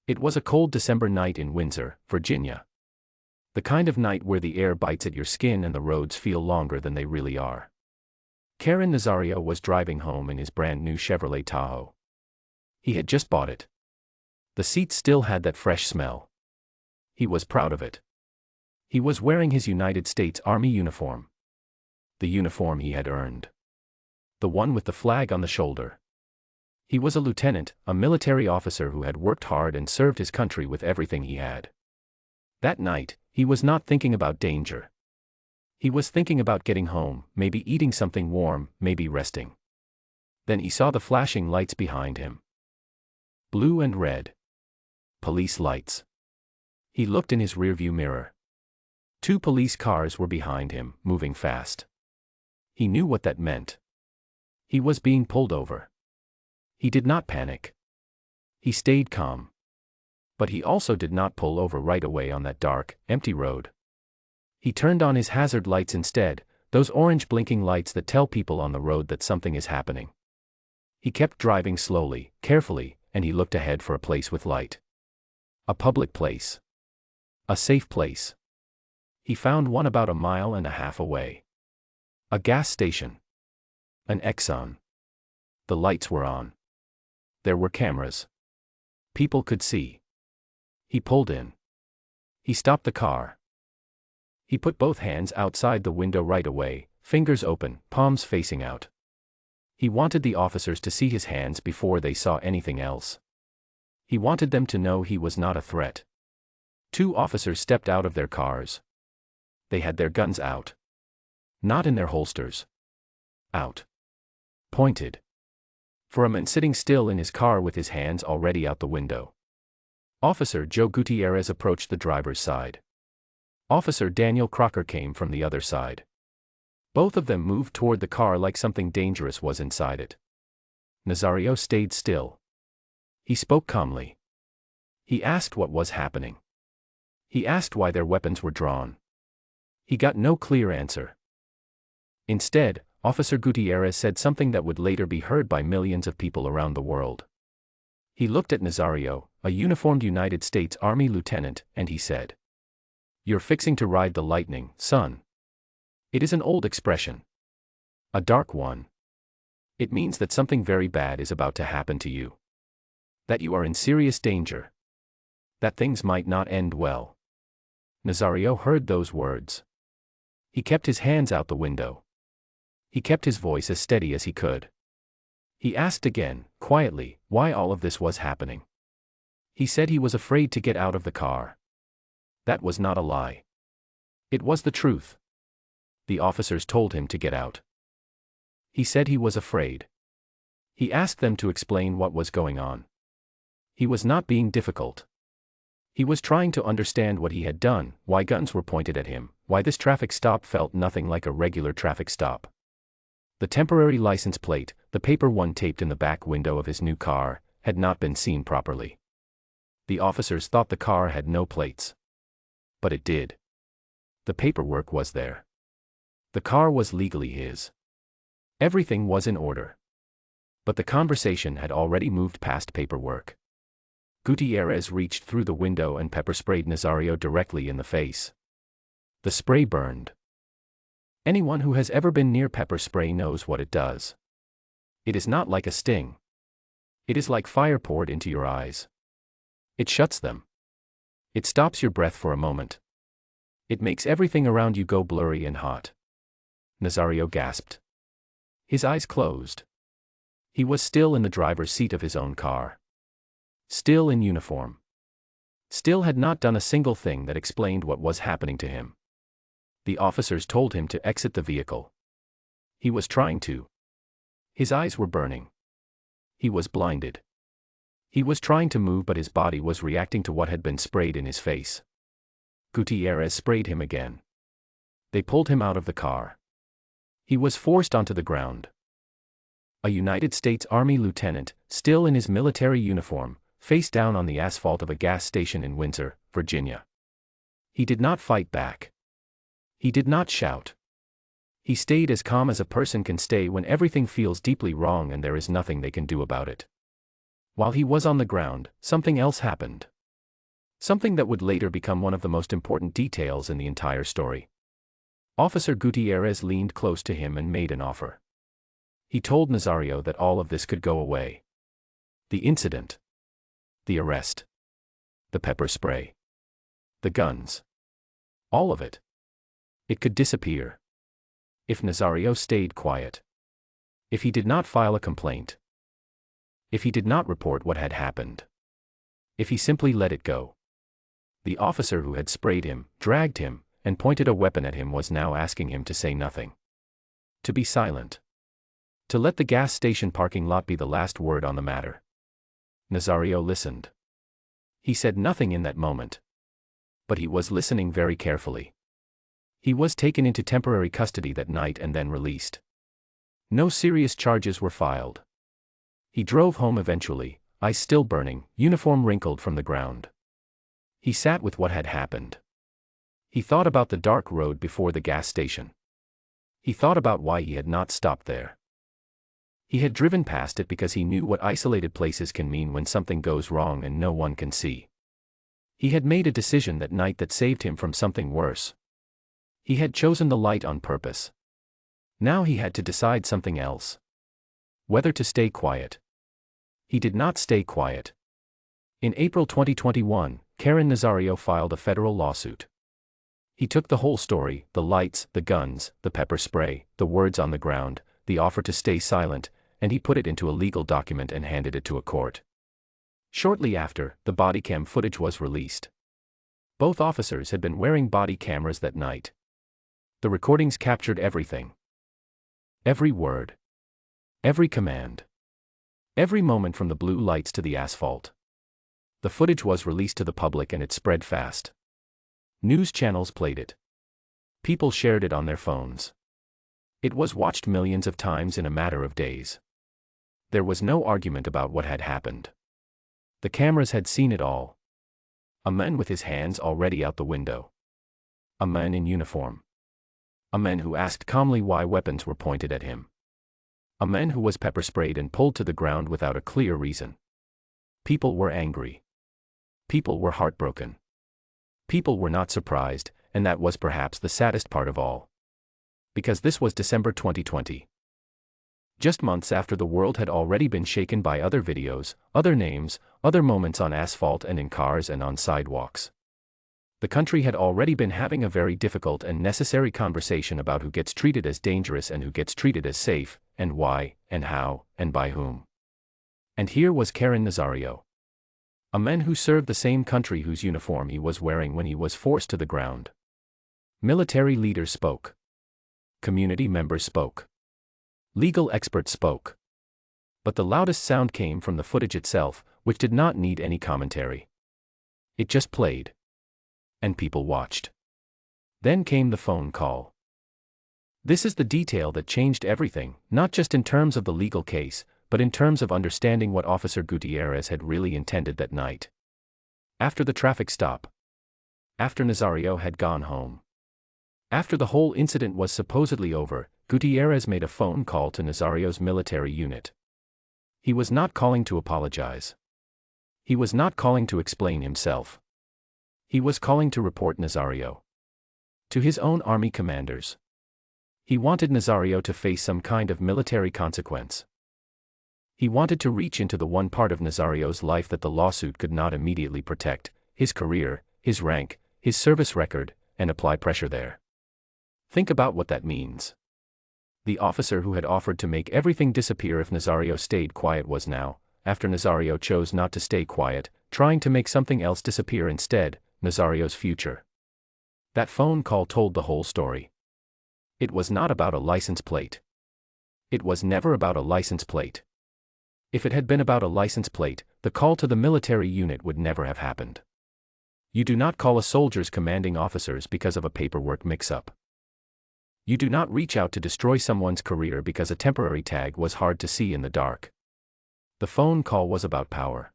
It was a cold December night in Windsor, Virginia. The kind of night where the air bites at your skin and the roads feel longer than they really are. Karen Nazario was driving home in his brand new Chevrolet Tahoe. He had just bought it. The seats still had that fresh smell. He was proud of it. He was wearing his United States Army uniform. The uniform he had earned. The one with the flag on the shoulder. He was a lieutenant, a military officer who had worked hard and served his country with everything he had. That night, he was not thinking about danger. He was thinking about getting home, maybe eating something warm, maybe resting. Then he saw the flashing lights behind him. Blue and red. Police lights. He looked in his rearview mirror. 2 police cars were behind him, moving fast. He knew what that meant. He was being pulled over. He did not panic. He stayed calm. But he also did not pull over right away on that dark, empty road. He turned on his hazard lights instead, those orange blinking lights that tell people on the road that something is happening. He kept driving slowly, carefully, and he looked ahead for a place with light. A public place. A safe place. He found one about 1.5 miles away. A gas station. An Exxon. The lights were on. There were cameras. People could see. He pulled in. He stopped the car. He put both hands outside the window right away, fingers open, palms facing out. He wanted the officers to see his hands before they saw anything else. He wanted them to know he was not a threat. 2 officers stepped out of their cars. They had their guns out. Not in their holsters. Out. Pointed. For a man sitting still in his car with his hands already out the window. Officer Joe Gutierrez approached the driver's side. Officer Daniel Crocker came from the other side. Both of them moved toward the car like something dangerous was inside it. Nazario stayed still. He spoke calmly. He asked what was happening. He asked why their weapons were drawn. He got no clear answer. Instead, Officer Gutierrez said something that would later be heard by millions of people around the world. He looked at Nazario, a uniformed United States Army lieutenant, and he said, "You're fixing to ride the lightning, son." It is an old expression. A dark one. It means that something very bad is about to happen to you. That you are in serious danger. That things might not end well. Nazario heard those words. He kept his hands out the window. He kept his voice as steady as he could. He asked again, quietly, why all of this was happening. He said he was afraid to get out of the car. That was not a lie. It was the truth. The officers told him to get out. He said he was afraid. He asked them to explain what was going on. He was not being difficult. He was trying to understand what he had done, why guns were pointed at him, why this traffic stop felt nothing like a regular traffic stop. The temporary license plate, the paper one taped in the back window of his new car, had not been seen properly. The officers thought the car had no plates. But it did. The paperwork was there. The car was legally his. Everything was in order. But the conversation had already moved past paperwork. Gutierrez reached through the window and pepper-sprayed Nazario directly in the face. The spray burned. Anyone who has ever been near pepper spray knows what it does. It is not like a sting. It is like fire poured into your eyes. It shuts them. It stops your breath for a moment. It makes everything around you go blurry and hot. Nazario gasped. His eyes closed. He was still in the driver's seat of his own car. Still in uniform. Still had not done a single thing that explained what was happening to him. The officers told him to exit the vehicle. He was trying to. His eyes were burning. He was blinded. He was trying to move, but his body was reacting to what had been sprayed in his face. Gutierrez sprayed him again. They pulled him out of the car. He was forced onto the ground. A United States Army lieutenant, still in his military uniform, face down on the asphalt of a gas station in Windsor, Virginia. He did not fight back. He did not shout. He stayed as calm as a person can stay when everything feels deeply wrong and there is nothing they can do about it. While he was on the ground, something else happened. Something that would later become one of the most important details in the entire story. Officer Gutierrez leaned close to him and made an offer. He told Nazario that all of this could go away. The incident. The arrest. The pepper spray. The guns. All of it. It could disappear. If Nazario stayed quiet. If he did not file a complaint. If he did not report what had happened. If he simply let it go. The officer who had sprayed him, dragged him, and pointed a weapon at him was now asking him to say nothing. To be silent. To let the gas station parking lot be the last word on the matter. Nazario listened. He said nothing in that moment. But he was listening very carefully. He was taken into temporary custody that night and then released. No serious charges were filed. He drove home eventually, eyes still burning, uniform wrinkled from the ground. He sat with what had happened. He thought about the dark road before the gas station. He thought about why he had not stopped there. He had driven past it because he knew what isolated places can mean when something goes wrong and no one can see. He had made a decision that night that saved him from something worse. He had chosen the light on purpose. Now he had to decide something else. Whether to stay quiet. He did not stay quiet. In April 2021, Karen Nazario filed a federal lawsuit. He took the whole story, the lights, the guns, the pepper spray, the words on the ground, the offer to stay silent, and he put it into a legal document and handed it to a court. Shortly after, the body cam footage was released. Both officers had been wearing body cameras that night. The recordings captured everything. Every word. Every command. Every moment from the blue lights to the asphalt. The footage was released to the public and it spread fast. News channels played it. People shared it on their phones. It was watched millions of times in a matter of days. There was no argument about what had happened. The cameras had seen it all. A man with his hands already out the window. A man in uniform. A man who asked calmly why weapons were pointed at him. A man who was pepper sprayed and pulled to the ground without a clear reason. People were angry. People were heartbroken. People were not surprised, and that was perhaps the saddest part of all. Because this was December 2020. Just months after the world had already been shaken by other videos, other names, other moments on asphalt and in cars and on sidewalks. The country had already been having a very difficult and necessary conversation about who gets treated as dangerous and who gets treated as safe, and why, and how, and by whom. And here was Karen Nazario. A man who served the same country whose uniform he was wearing when he was forced to the ground. Military leaders spoke. Community members spoke. Legal experts spoke. But the loudest sound came from the footage itself, which did not need any commentary. It just played. And people watched. Then came the phone call. This is the detail that changed everything, not just in terms of the legal case, but in terms of understanding what Officer Gutierrez had really intended that night. After the traffic stop. After Nazario had gone home. After the whole incident was supposedly over, Gutierrez made a phone call to Nazario's military unit. He was not calling to apologize. He was not calling to explain himself. He was calling to report Nazario. To his own army commanders. He wanted Nazario to face some kind of military consequence. He wanted to reach into the one part of Nazario's life that the lawsuit could not immediately protect, his career, his rank, his service record, and apply pressure there. Think about what that means. The officer who had offered to make everything disappear if Nazario stayed quiet was now, after Nazario chose not to stay quiet, trying to make something else disappear instead, Nazario's future. That phone call told the whole story. It was not about a license plate. It was never about a license plate. If it had been about a license plate, the call to the military unit would never have happened. You do not call a soldier's commanding officers because of a paperwork mix-up. You do not reach out to destroy someone's career because a temporary tag was hard to see in the dark. The phone call was about power.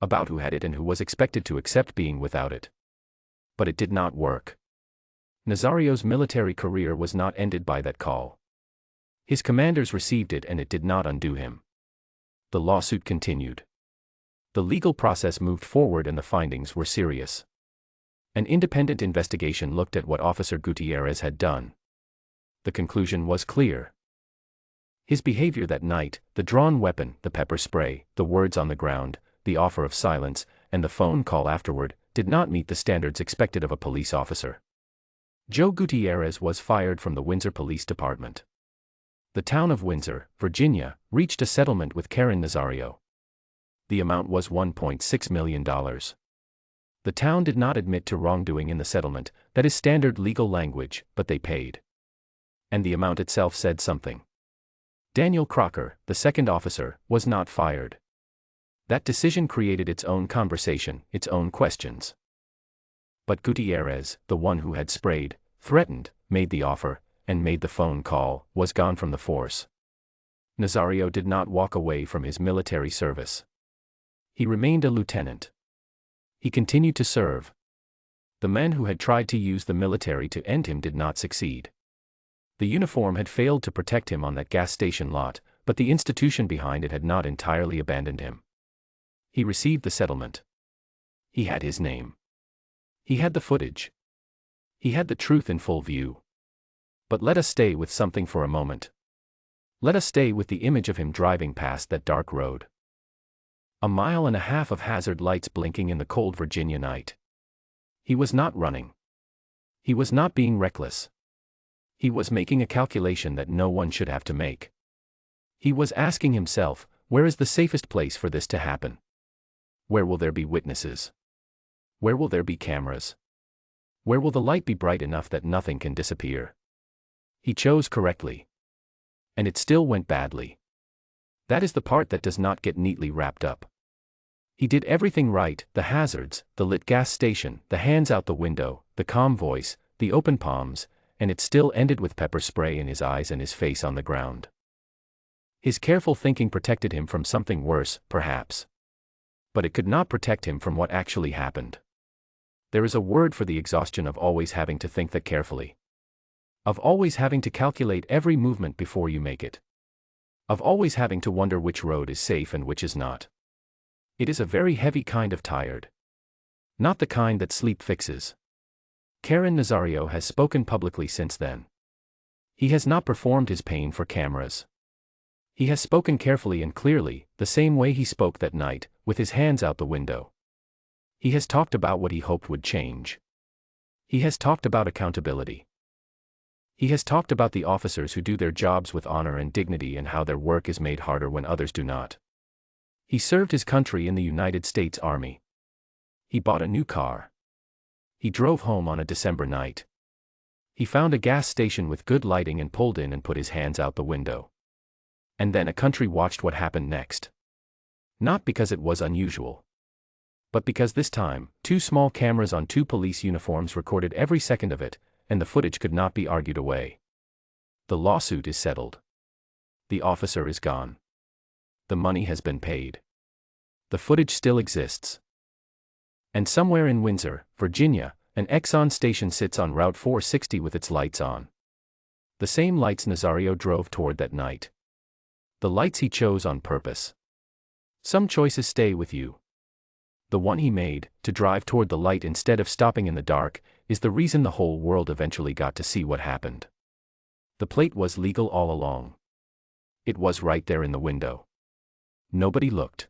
About who had it and who was expected to accept being without it. But it did not work. Nazario's military career was not ended by that call. His commanders received it and it did not undo him. The lawsuit continued. The legal process moved forward and the findings were serious. An independent investigation looked at what Officer Gutierrez had done. The conclusion was clear. His behavior that night, the drawn weapon, the pepper spray, the words on the ground, the offer of silence, and the phone call afterward, did not meet the standards expected of a police officer. Joe Gutierrez was fired from the Windsor Police Department. The town of Windsor, Virginia, reached a settlement with Karen Nazario. The amount was $1.6 million. The town did not admit to wrongdoing in the settlement, that is standard legal language, but they paid. And the amount itself said something. Daniel Crocker, the second officer, was not fired. That decision created its own conversation, its own questions. But Gutierrez, the one who had sprayed, threatened, made the offer, and made the phone call, was gone from the force. Nazario did not walk away from his military service. He remained a lieutenant. He continued to serve. The men who had tried to use the military to end him did not succeed. The uniform had failed to protect him on that gas station lot, but the institution behind it had not entirely abandoned him. He received the settlement. He had his name. He had the footage. He had the truth in full view. But let us stay with something for a moment. Let us stay with the image of him driving past that dark road. 1.5 miles of hazard lights blinking in the cold Virginia night. He was not running. He was not being reckless. He was making a calculation that no one should have to make. He was asking himself, where is the safest place for this to happen? Where will there be witnesses? Where will there be cameras? Where will the light be bright enough that nothing can disappear? He chose correctly. And it still went badly. That is the part that does not get neatly wrapped up. He did everything right, the hazards, the lit gas station, the hands out the window, the calm voice, the open palms, and it still ended with pepper spray in his eyes and his face on the ground. His careful thinking protected him from something worse, perhaps. But it could not protect him from what actually happened. There is a word for the exhaustion of always having to think that carefully. Of always having to calculate every movement before you make it. Of always having to wonder which road is safe and which is not. It is a very heavy kind of tired. Not the kind that sleep fixes. Karen Nazario has spoken publicly since then. He has not performed his pain for cameras. He has spoken carefully and clearly, the same way he spoke that night, with his hands out the window. He has talked about what he hoped would change. He has talked about accountability. He has talked about the officers who do their jobs with honor and dignity and how their work is made harder when others do not. He served his country in the United States Army. He bought a new car. He drove home on a December night. He found a gas station with good lighting and pulled in and put his hands out the window. And then a country watched what happened next. Not because it was unusual. But because this time, 2 small cameras on 2 police uniforms recorded every second of it, and the footage could not be argued away. The lawsuit is settled. The officer is gone. The money has been paid. The footage still exists. And somewhere in Windsor, Virginia, an Exxon station sits on Route 460 with its lights on. The same lights Nazario drove toward that night. The lights he chose on purpose. Some choices stay with you. The one he made, to drive toward the light instead of stopping in the dark, is the reason the whole world eventually got to see what happened. The plate was legal all along. It was right there in the window. Nobody looked.